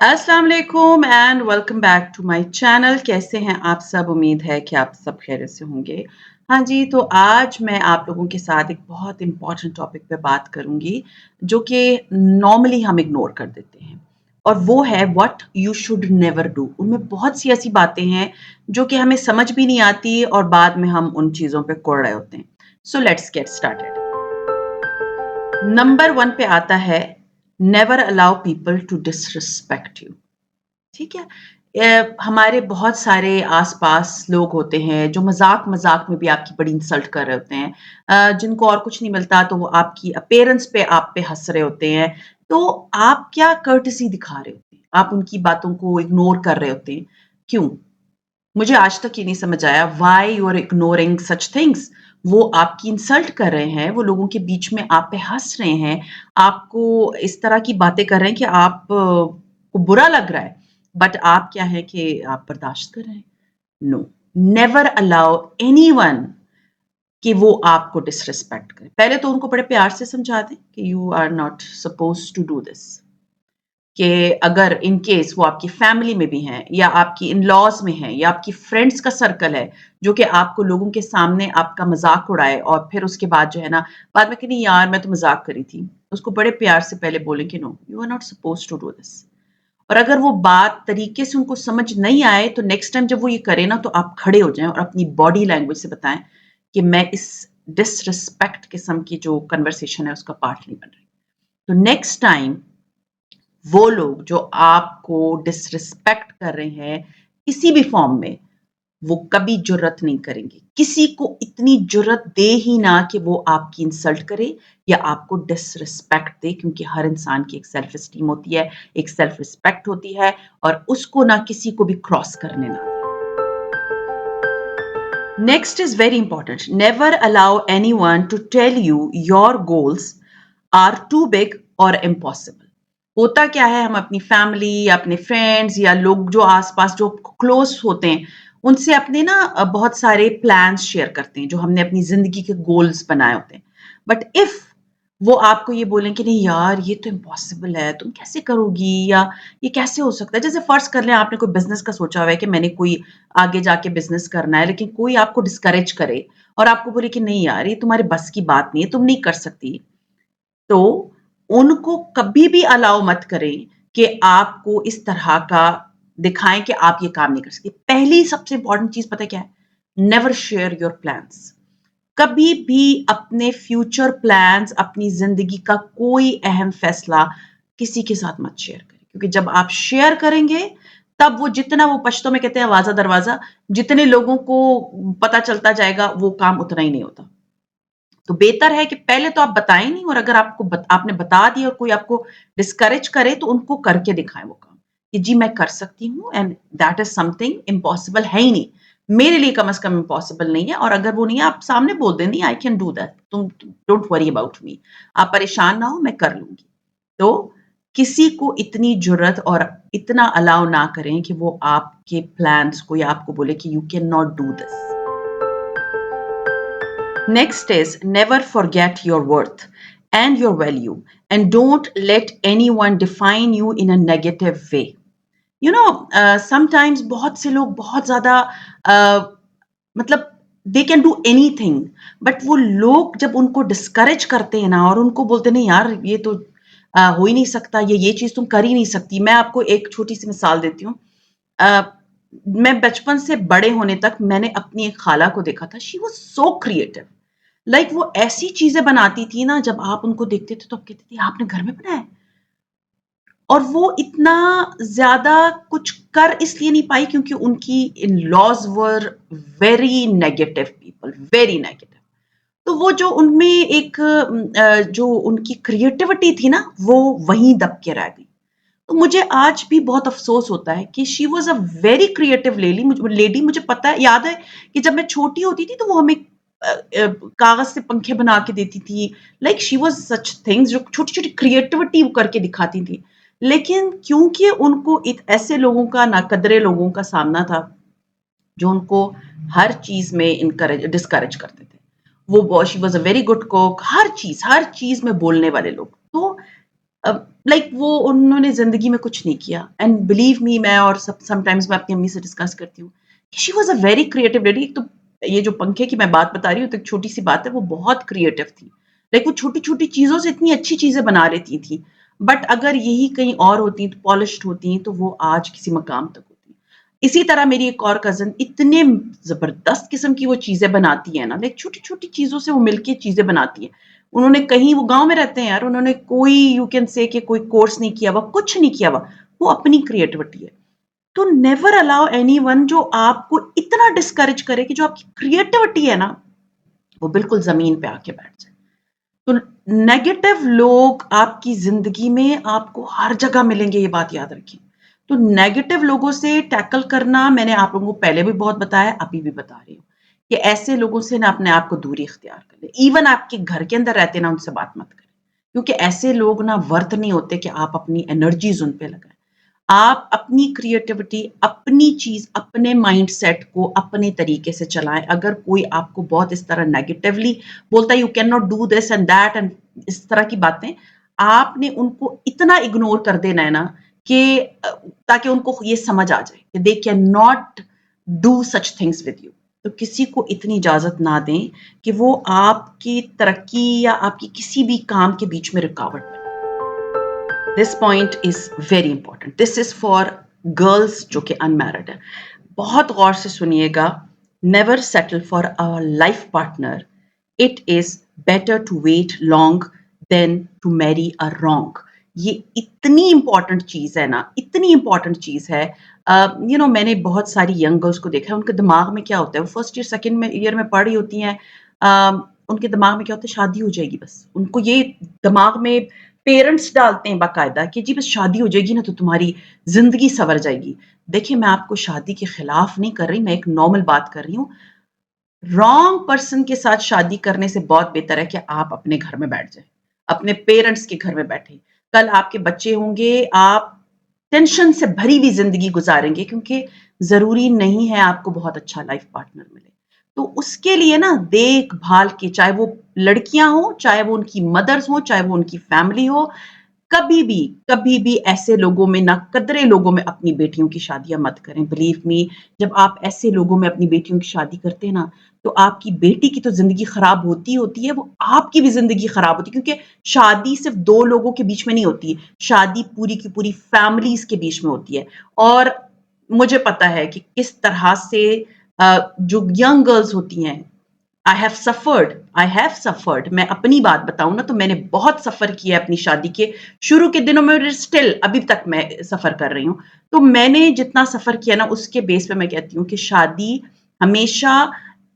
अस्सलाम वालेकुम and welcome back to my channel. कैसे हैं आप सब? उम्मीद है कि आप सब खैरियत से होंगे। हाँ जी, तो आज मैं आप लोगों के साथ एक बहुत इम्पोर्टेंट टॉपिक पे बात करूँगी, जो कि नॉर्मली हम इग्नोर कर देते हैं, और वो है what you should never do. उनमें बहुत सी ऐसी बातें हैं जो कि हमें समझ भी नहीं आती और बाद में हम उन चीज़ों पे कुड़ रहे होते हैं। So let's get started. Number 1 पे आता है, never allow people to disrespect you. ठीक है? हमारे बहुत सारे आस-पास लोग होते हैं जो मज़ाक-मज़ाक में भी आपकी बड़ी इंसल्ट कर रहे होते हैं। जिनको और कुछ नहीं मिलता तो वो आपकी अपीयरेंस पे आप पे हँस रहे होते हैं। तो आप क्या कर्टेसी दिखा रहे होते हैं? आप उनकी बातों को इग्नोर कर रहे होते हैं। क्यों? मुझे आज तक ये नहीं समझ आया why you are ignoring such things. वो आपकी इंसल्ट कर रहे हैं, वो लोगों के बीच में आप पे हँस रहे हैं, आपको इस तरह की बातें कर रहे हैं कि आप को बुरा लग रहा है, बट आप क्या है कि आप बर्दाश्त कर रहे हैं। नो, नेवर अलाउ एनीवन कि वो आपको डिसरिस्पेक्ट करे। पहले तो उनको बड़े प्यार से समझा दें कि you are not supposed to do this. कि अगर इन केस वो आपकी फैमिली में भी हैं या आपकी इन-लॉज़ में हैं या आपकी फ्रेंड्स का सर्कल है, जो कि आपको लोगों के सामने आपका मज़ाक उड़ाए और फिर उसके बाद जो है ना, बाद में कि नहीं यार मैं तो मज़ाक कर रही थी। उसको बड़े प्यार से पहले बोलें कि no, you are not supposed to do this. और अगर वो बात तरीके से उनको समझ नहीं आए तो नेक्स्ट टाइम जब वो ये करे ना तो आप खड़े हो जाएँ और अपनी बॉडी लैंग्वेज से बताएँ कि मैं इस डिसरिस्पेक्ट किस्म की जो कन्वर्सेशन है उसका पार्ट नहीं बन रही। तो नेक्स्ट टाइम वो लोग जो आपको डिसरिस्पेक्ट कर रहे हैं किसी भी फॉर्म में, वो कभी जुर्रत नहीं करेंगे। किसी को इतनी जुर्रत दे ही ना कि वो आपकी इंसल्ट करे या आपको डिसरिस्पेक्ट दे, क्योंकि हर इंसान की एक सेल्फ एस्टीम होती है, एक सेल्फ रिस्पेक्ट होती है, और उसको ना किसी को भी क्रॉस करने ना दें। Next is very important, never allow anyone to tell you your goals are too big और इम्पॉसिबल। होता क्या है, हम अपनी फैमिली या अपने फ्रेंड्स या लोग जो आसपास जो क्लोज होते हैं उनसे अपने ना बहुत सारे प्लान्स शेयर करते हैं जो हमने अपनी जिंदगी के गोल्स बनाए होते हैं। बट इफ वो आपको ये बोलें कि नहीं यार ये तो इम्पॉसिबल है, तुम कैसे करोगी, या ये कैसे हो सकता है। जैसे फर्ज कर लें आपने कोई बिजनेस का सोचा हुआ है कि मैंने कोई आगे जाके बिजनेस करना है, लेकिन कोई आपको डिस्करेज करे और आपको बोले कि नहीं यार ये तुम्हारे बस की बात नहीं है, तुम नहीं कर सकती। तो उनको कभी भी अलाउ मत करें कि आपको इस तरह का दिखाएं कि आप ये काम नहीं कर सकते। पहली सबसे इंपॉर्टेंट चीज पता है क्या है? Never share your plans. कभी भी अपने फ्यूचर प्लान्स, अपनी जिंदगी का कोई अहम फैसला किसी के साथ मत शेयर करें, क्योंकि जब आप शेयर करेंगे तब वो जितना, वो पश्तो में कहते हैं आवाजा दरवाजा, जितने लोगों को पता चलता जाएगा वो काम उतना ही नहीं होता। तो बेहतर है कि पहले तो आप बताएं नहीं, और अगर आपने बता दिया और कोई आपको डिस्करेज करे तो उनको करके दिखाएं वो काम कि जी मैं कर सकती हूँ, and that is something impossible है ही नहीं, मेरे लिए कम से कम इम्पॉसिबल नहीं है। और अगर वो नहीं है आप सामने बोल दें, नहीं आई कैन डू दैट, तुम डोंट वरी अबाउट मी, आप परेशान ना हो, मैं कर लूंगी। तो किसी को इतनी जुर्रत और इतना अलाउ ना करें कि वो आपके प्लान्स को या आपको बोले कि you can not do this. Next is, never forget your worth and your value, and don't let anyone define you in a negative way. You know, sometimes बहुत से लोग बहुत ज़्यादा मतलब they can do anything, but वो लोग जब उनको डिस्करेज करते हैं ना और उनको बोलते नहीं यार ये तो हो ही नहीं सकता, ये चीज़ तुम कर ही नहीं सकती। मैं आपको एक छोटी सी मिसाल देती हूँ। अ, मैं बचपन से बड़े होने तक मैंने अपनी एक खाला को देखा था, she was so creative. Like वो ऐसी चीजें बनाती थी ना, जब आप उनको देखते थे तो आप कहते थे आपने घर में बनाया है। और वो इतना ज्यादा कुछ कर इसलिए नहीं पाई क्योंकि उनकी in laws were very negative people, very negative. तो वो जो उनमें एक जो उनकी क्रिएटिविटी थी ना, वो वहीं दब के रह गई। तो मुझे आज भी बहुत अफसोस होता है कि she was a very creative lady. मुझे पता है, याद है कि जब मैं छोटी होती थी तो वो हमें कागज से पंखे बना के देती थी। Like she was such things जो छोटी छोटी क्रिएटिविटी करके दिखाती थी। लेकिन क्योंकि उनको ऐसे लोगों का, नाकदरे लोगों का सामना था जो उनको हर चीज में इनकरेज डिस्करेज करते थे। वो she was a very good cook, हर चीज में बोलने वाले लोग। तो लाइक वो उन्होंने ज़िंदगी में कुछ नहीं किया एंड बिलीव मी मैं और समटाइम्स मैं अपनी अम्मी से डिस्कस करती हूँ कि she was a very creative lady. एक तो ये जो पंखे की मैं बात बता रही हूँ तो एक छोटी-सी बात है, वो बहुत क्रिएटिव थी। लाइक वो छोटी-छोटी चीज़ों से इतनी अच्छी चीज़ें बना लेती थी। बट अगर यही कहीं और होती, तो पॉलिश्ड होती, तो वो आज किसी मकाम तक होती। इसी तरह मेरी एक और कज़िन इतने ज़बरदस्त किस्म की वो चीज़ें बनाती है ना, लाइक छोटी-छोटी चीज़ों से वो मिलके चीज़ें बनाती है। उन्होंने कहीं वो गाँव में रहते हैं यार, उन्होंने कोई यू कैन से कि कोई कोर्स नहीं किया हुआ, कुछ नहीं किया हुआ, वो अपनी क्रिएटिविटी है। तो नेवर अलाउ एनीवन जो आपको इतना डिस्करेज करे कि जो आपकी क्रिएटिविटी है ना, वो बिल्कुल ज़मीन पे आके बैठ जाए। तो नेगेटिव लोग आपकी ज़िंदगी में आपको हर जगह मिलेंगे, ये बात याद रखिए। तो नेगेटिव लोगों से टैकल करना मैंने आप लोगों को पहले भी बहुत बताया, अभी भी बता रही हूँ, कि ऐसे लोगों से ना अपने आप को दूरी इख्तियार कर लें। इवन आपके घर के अंदर रहते ना, उनसे बात मत करें। क्योंकि ऐसे लोग ना वर्थ नहीं होते कि आप अपनी एनर्जीज़ उन पे लगाएँ। आप अपनी क्रिएटिविटी, अपनी चीज़, अपने माइंडसेट को अपने तरीके से चलाएँ। अगर कोई आपको बहुत इस तरह नेगेटिवली बोलता है, you can not do this and that and इस तरह की बातें, आपने उनको इतना इग्नोर कर देना है ना कि ताकि उनको ये समझ आ जाए कि they can not do such things with you. तो किसी को इतनी इजाज़त ना दें कि वो आपकी तरक्की या आपकी किसी भी काम के बीच में रुकावट बने। This point is very important, this is for girls जो कि अनमैरिड है। बहुत गौर से सुनिएगा। Never settle for a life partner, it is better to wait long than to marry a wrong. ये इतनी इंपॉर्टेंट चीज है ना, इतनी इंपॉर्टेंट चीज है। मैंने बहुत सारी यंग गर्ल्स को देखा है, उनके दिमाग में क्या होता है, वो फर्स्ट ईयर सेकेंड में ईयर में पढ़ रही होती हैं। उनके दिमाग में क्या होता है, शादी हो जाएगी बस। उनको ये दिमाग में पेरेंट्स डालते हैं बाकायदा कि जी बस शादी हो जाएगी ना तो तुम्हारी ज़िंदगी सँवर जाएगी। देखिए, मैं आपको शादी के खिलाफ नहीं कर रही, मैं एक नॉर्मल बात कर रही हूँ। रॉन्ग पर्सन के साथ शादी करने से बहुत बेहतर है कि आप अपने घर में बैठ जाएँ, अपने पेरेंट्स के घर में बैठें। कल आपके बच्चे होंगे, आप टेंशन से भरी हुई ज़िंदगी गुज़ारेंगे क्योंकि ज़रूरी नहीं है आपको बहुत अच्छा लाइफ़ पार्टनर मिले। तो उसके लिए ना देखभाल की, चाहे वो लड़कियाँ हों, चाहे वो उनकी मदर्स हों, चाहे वो उनकी फैमिली हो, कभी भी ऐसे लोगों में, नाकदरे लोगों में अपनी बेटियों की शादियाँ मत करें। बिलीव मी, जब आप ऐसे लोगों में अपनी बेटियों की शादी करते हैं ना, तो आपकी बेटी की तो ज़िंदगी खराब होती है, वो आपकी भी ज़िंदगी खराब होती है क्योंकि शादी सिर्फ़ 2 लोगों के बीच में नहीं होती, शादी पूरी की पूरी फैमिलीज़ के बीच में होती है। और मुझे पता है कि किस तरह से जो यंग गर्ल्स होती हैं, आई हैव सफर्ड। मैं अपनी बात बताऊँ ना तो मैंने बहुत सफ़र किया है अपनी शादी के शुरू के दिनों में, स्टिल अभी तक मैं सफ़र कर रही हूँ। तो मैंने जितना सफ़र किया ना उसके बेस पे मैं कहती हूँ कि शादी हमेशा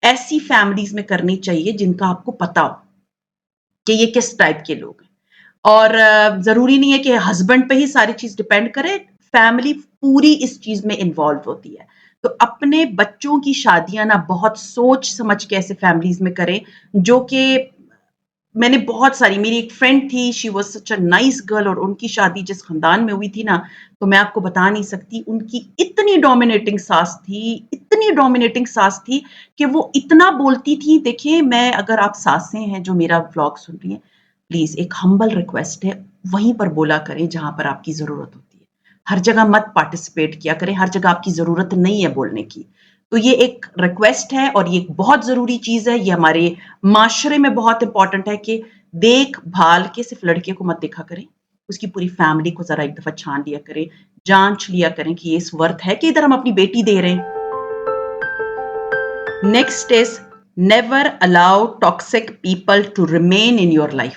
ऐसी फैमिलीज़ में करनी चाहिए जिनका आपको पता हो कि ये किस टाइप के लोग हैं। और ज़रूरी नहीं है कि हस्बैंड पे ही सारी चीज़ डिपेंड करे, फैमिली पूरी इस चीज़ में इन्वॉल्व होती है। तो अपने बच्चों की शादियाँ ना बहुत सोच समझ के ऐसे फैमिलीज़ में करें, जो कि मैंने बहुत सारी, मेरी एक फ्रेंड थी, she was such a nice girl, और उनकी शादी जिस ख़ानदान में हुई थी ना, तो मैं आपको बता नहीं सकती, उनकी इतनी डोमिनेटिंग सास थी कि वो इतना बोलती थी। देखिए, मैं, अगर आप सासें हैं जो मेरा व्लॉग सुन रही हैं, प्लीज़ एक हम्बल रिक्वेस्ट है, वहीं पर बोला करें जहाँ पर आपकी ज़रूरत होती है। हर जगह मत पार्टिसिपेट किया करें, हर जगह आपकी ज़रूरत नहीं है बोलने की। तो ये एक रिक्वेस्ट है और ये एक बहुत ज़रूरी चीज़ है, ये हमारे माशरे में बहुत इम्पोर्टेंट है कि देखभाल के सिर्फ़ लड़के को मत देखा करें, उसकी पूरी फैमिली को ज़रा एक दफ़ा छान लिया करें, जाँच लिया करें कि ये इस वर्थ है कि इधर हम अपनी बेटी दे रहे हैं। Next is never allow toxic people to remain in your life.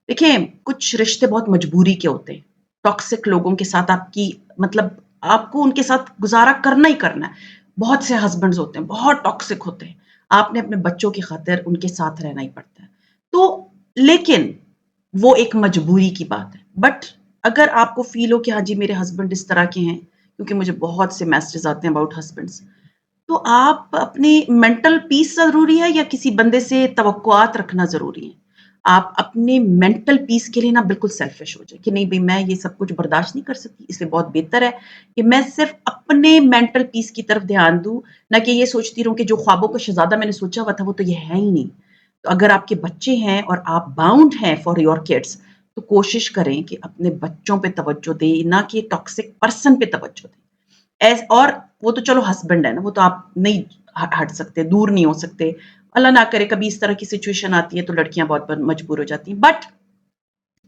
देखिए, कुछ रिश्ते बहुत मजबूरी के होते हैं। टॉक्सिक लोगों के साथ आपकी, मतलब आपको उनके साथ गुज़ारा करना ही करना है। बहुत से हस्बैंड्स होते हैं, बहुत टॉक्सिक होते हैं। आपने अपने बच्चों की खातिर उनके साथ रहना ही पड़ता है। तो लेकिन वो एक मजबूरी की बात है। बट अगर आपको फ़ील हो कि हाँ जी, मेरे हस्बैंड इस तरह के हैं, क्योंकि मुझे बहुत से मैसेजेस आते हैं अबाउट हस्बैंड्स, तो आप अपनी मेंटल पीस ज़रूरी है या किसी बंदे से तवक्कुआत रखना ज़रूरी है? आप अपने मेंटल पीस के लिए ना बिल्कुल सेल्फिश हो जाएँ कि नहीं भई, मैं ये सब कुछ बर्दाश्त नहीं कर सकती, इसलिए बहुत बेहतर है कि मैं सिर्फ़ अपने मेंटल पीस की तरफ ध्यान दूँ, ना कि ये सोचती रहूँ कि जो ख्वाबों का शहज़ादा मैंने सोचा हुआ था वो तो ये है ही नहीं। तो अगर आपके बच्चे हैं और आप बाउंड हैं फॉर योर किड्स, تو کوشش کریں کہ اپنے بچوں پہ توجہ دیں، نہ کہ ٹاکسک پرسن پہ توجہ دیں۔ اور وہ تو چلو ہسبینڈ ہے نا، وہ تو آپ نہیں ہٹ سکتے، دور نہیں ہو سکتے۔ اللہ نہ کرے کبھی اس طرح کی سچویشن آتی ہے تو لڑکیاں بہت مجبور ہو جاتی ہیں، بٹ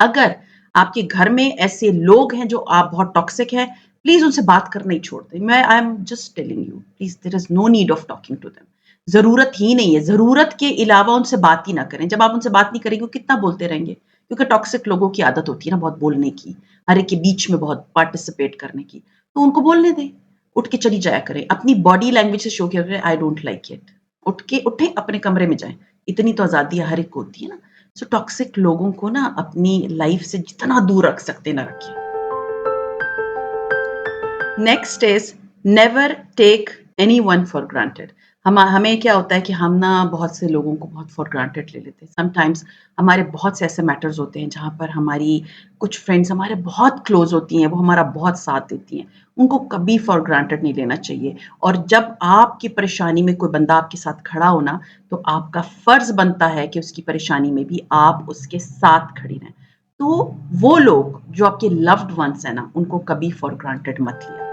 اگر آپ کے گھر میں ایسے لوگ ہیں جو آپ بہت ٹاکسک ہیں، پلیز ان سے بات کرنا ہی چھوڑ دیں۔ میں I am just telling you, please there is no need of talking to them. ضرورت ہی نہیں ہے، ضرورت کے علاوہ ان سے بات ہی نہ کریں۔ جب آپ ان سے بات نہیں کریں گے کتنا بولتے رہیں گے، کیونکہ ٹاکسک لوگوں کی عادت ہوتی ہے نا بہت بولنے کی، ہر ایک کے بیچ میں بہت پارٹیسپیٹ کرنے کی، تو ان کو بولنے دیں، اٹھ کے چلی جایا کریں، اپنی باڈی لینگویج سے شو کیا کریں آئی ڈونٹ لائک اٹ، اٹھ کے اٹھیں اپنے کمرے میں جائیں، اتنی تو آزادی ہر ایک کو ہوتی ہے نا۔ سو ٹاکسک لوگوں کو نا اپنی لائف سے جتنا دور رکھ سکتے نہ رکھیں۔ Next is never take any one for granted. ہمیں کیا ہوتا ہے کہ ہم نا بہت سے لوگوں کو بہت فار گرانٹیڈ لے لیتے ہیں۔ سم ٹائمس ہمارے بہت سے ایسے میٹرز ہوتے ہیں جہاں پر ہماری کچھ فرینڈس ہمارے بہت کلوز ہوتی ہیں، وہ ہمارا بہت ساتھ دیتی ہیں، ان کو کبھی فار گرانٹیڈ نہیں لینا چاہیے۔ اور جب آپ کی پریشانی میں کوئی بندہ آپ کے ساتھ کھڑا ہونا، تو آپ کا فرض بنتا ہے کہ اس کی پریشانی میں بھی آپ اس کے ساتھ کھڑی رہیں۔ تو وہ لوگ جو آپ کے لوڈ ونس ہیں نا، ان کو کبھی فار گرانٹیڈ مت لیا۔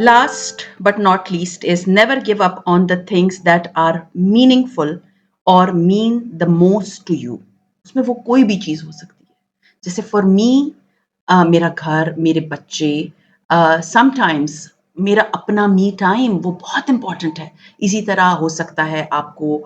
Last but not least is never give up on the things that are meaningful or mean the most to you. اس میں وہ کوئی بھی چیز ہو سکتی ہے، جیسے فار می میرا گھر، میرے بچے، سم ٹائمس میرا اپنا می ٹائم وہ بہت امپورٹنٹ ہے۔ اسی طرح ہو سکتا ہے آپ کو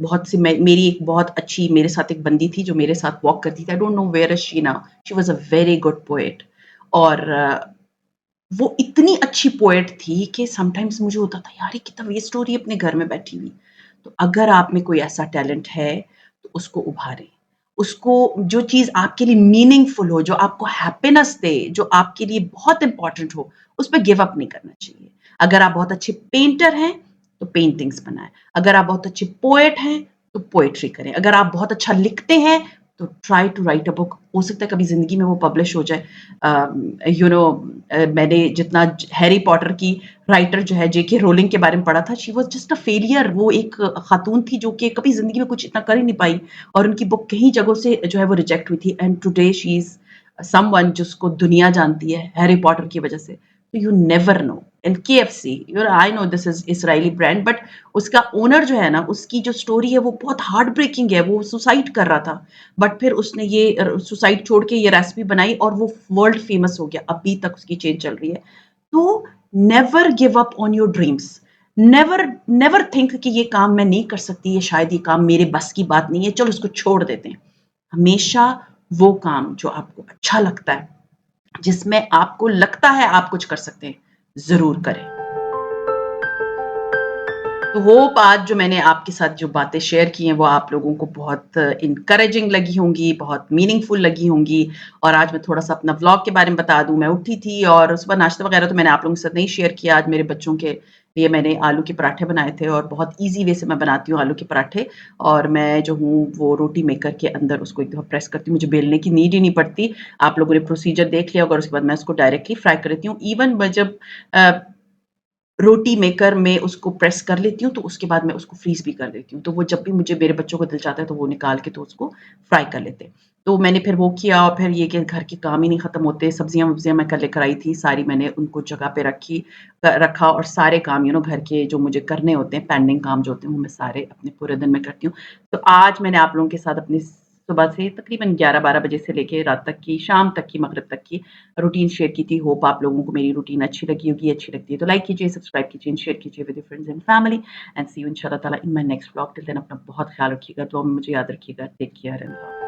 بہت سی میری ایک بہت اچھی میرے ساتھ ایک بندی تھی جو میرے ساتھ واک کرتی تھی، I don't know where is she now, she was a very good poet, اور وہ اتنی اچھی پوئٹ تھی کہ سم ٹائمس مجھے ہوتا تھا یار یہ کتنا ویسٹ ہو رہی ہے اپنے گھر میں بیٹھی ہوئی۔ تو اگر آپ میں کوئی ایسا ٹیلنٹ ہے تو اس کو ابھاریں، اس کو جو چیز آپ کے لیے میننگ فل ہو، جو آپ کو ہیپینس دے، جو آپ کے لیے بہت امپورٹنٹ ہو، اس پہ گیو اپ نہیں کرنا چاہیے۔ اگر آپ بہت اچھے پینٹر ہیں تو پینٹنگز بنائیں، اگر آپ بہت اچھے پوئٹ ہیں تو پوئٹری کریں، اگر آپ بہت اچھا لکھتے ہیں تو ٹرائی ٹو رائٹ اے بک۔ ہو سکتا ہے کبھی زندگی میں وہ پبلش ہو جائے۔ میں نے جتنا ہیری پاٹر کی رائٹر جو ہے جے کے رولنگ کے بارے میں پڑھا تھا، she was just a failure. وہ ایک خاتون تھی جو کہ کبھی زندگی میں کچھ اتنا کر ہی نہیں پائی، اور ان کی بک کئی جگہوں سے جو ہے وہ ریجیکٹ ہوئی تھی، and today she is some one جس کو دنیا جانتی ہے ہیری پاٹر کی وجہ سے۔ تو you never know. And KFC، I know this is Israeli brand, but اس کا اونر جو ہے نا، اس کی جو اسٹوری ہے وہ بہت ہارڈ بریکنگ ہے۔ وہ سوسائڈ کر رہا تھا، بٹ پھر اس نے یہ سوسائڈ چھوڑ کے یہ ریسپی بنائی اور وہ ورلڈ فیمس ہو گیا، ابھی تک اس کی چین چل رہی ہے۔ تو never give up on your dreams, never think کہ یہ کام میں نہیں کر سکتی، یہ شاید یہ کام میرے بس کی بات نہیں ہے، چلو اس کو چھوڑ دیتے ہیں۔ ہمیشہ وہ کام جو آپ کو اچھا لگتا ہے، جس میں آپ کو لگتا ہے آپ کچھ کر سکتے ہیں، ضرور کریں۔ تو ہوپ آج جو میں نے آپ کے ساتھ جو باتیں شیئر کی ہیں وہ آپ لوگوں کو بہت انکریجنگ لگی ہوں گی، بہت میننگ فل لگی ہوں گی۔ اور آج میں تھوڑا سا اپنا ولاگ کے بارے میں بتا دوں، میں اٹھی تھی اور صبح ناشتہ وغیرہ تو میں نے آپ لوگوں کے ساتھ نہیں شیئر کیا۔ آج میرے بچوں کے لیے میں نے آلو کے پراٹھے بنائے تھے، اور بہت ایزی وے سے میں بناتی ہوں آلو کے پراٹھے۔ اور میں جو ہوں وہ روٹی میکر کے اندر اس کو ایک دفعہ پریس کرتی ہوں، مجھے بیلنے کی نیڈ ہی نہیں پڑتی۔ آپ لوگوں نے پروسیجر دیکھ لیا، اور اس کے بعد میں اس کو ڈائریکٹلی فرائی کر دیتی ہوں۔ ایون میں جب روٹی میکر میں اس کو پریس کر لیتی ہوں تو اس کے بعد میں اس کو فریز بھی کر دیتی ہوں، تو وہ جب بھی مجھے میرے بچوں کو دل چاہتا ہے تو وہ نکال کے تو اس کو فرائی کر لیتے ہیں۔ تو میں نے پھر وہ کیا، اور پھر یہ کہ گھر کے کام ہی نہیں ختم ہوتے، سبزیاں وبزیاں میں کل لے کر آئی تھی ساری، میں نے ان کو جگہ پہ رکھا، اور سارے کام گھر کے جو مجھے کرنے ہوتے ہیں، پینڈنگ کام جو ہوتے ہیں، وہ میں سارے اپنے پورے دن میں کرتی ہوں۔ تو آج میں نے آپ لوگوں کے ساتھ اپنی صبح سے تقریباً 11-12 بجے سے لے کے رات تک کی، شام تک کی، مغرب تک کی روٹین شیئر کی تھی۔ ہوپ آپ لوگوں کو میری روٹین اچھی لگی ہوگی، اچھی لگتی ہے تو لائک کیجیے، سبسکرائب کیجیے، شیئر کیجیے with your friends and family, and see you ان شاء اللہ تعالیٰ ان مائی نیکسٹ بلاگ۔ ٹل دین اپنا بہت خیال رکھیے گا، دعا میں مجھے یاد رکھیے گا۔ Take care and